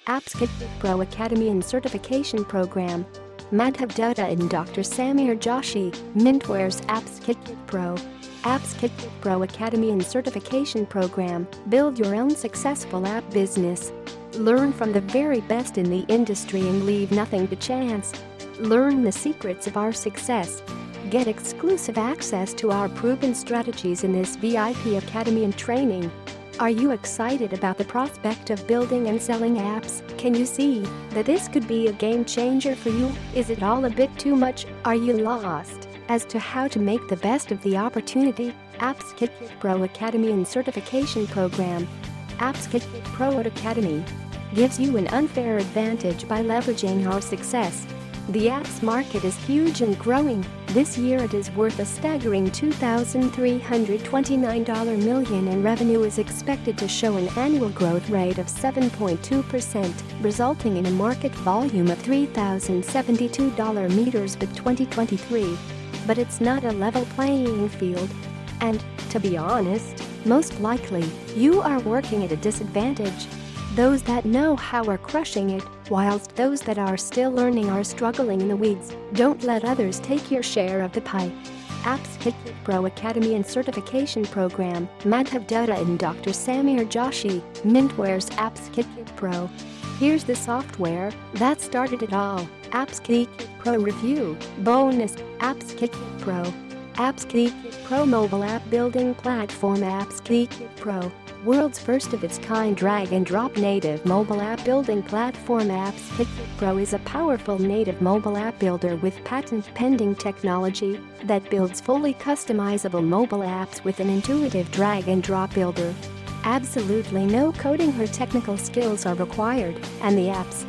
AppsKit Pro Academy and Certification Program. Madhav, Dutta and Dr. Joshi, Mintware's AppsKit Pro. AppsKit Pro Academy and Certification Program. Build your own successful app business. Learn from the very best in the industry and leave nothing to chance. Learn the secrets of our success. Get exclusive access to our proven strategies in this VIP academy and training. Are you excited about the prospect of building and selling apps? Can you see that this could be a game changer for you? Is it all a bit too much? Are you lost as to how to make the best of the opportunity? AppsKit Pro Academy and Certification Program. AppsKit Pro Academy gives you an unfair advantage by leveraging our success. The apps market is huge and growing. This year it is worth a staggering $2,329 million, and revenue is expected to show an annual growth rate of 7.2%, resulting in a market volume of $3,072 meters by 2023. But it's not a level playing field. And, to be honest, most likely, you are working at a disadvantage. Those that know how are crushing it, whilst those that are still learning are struggling in the weeds. Don't let others take your share of the pie. AppsKit Pro Academy and Certification Program. Madhav, Dutta and Dr. Joshi, Mintware's AppsKit Pro. Here's the software that started it all. AppsKit Pro Review. Bonus. AppsKit Pro. AppsKit Pro Mobile App Building Platform. AppsKit Pro, world's first of its kind drag-and-drop native mobile app building platform. AppsKit Pro is a powerful native mobile app builder with patent-pending technology that builds fully customizable mobile apps with an intuitive drag-and-drop builder. Absolutely no coding or technical skills are required, and the apps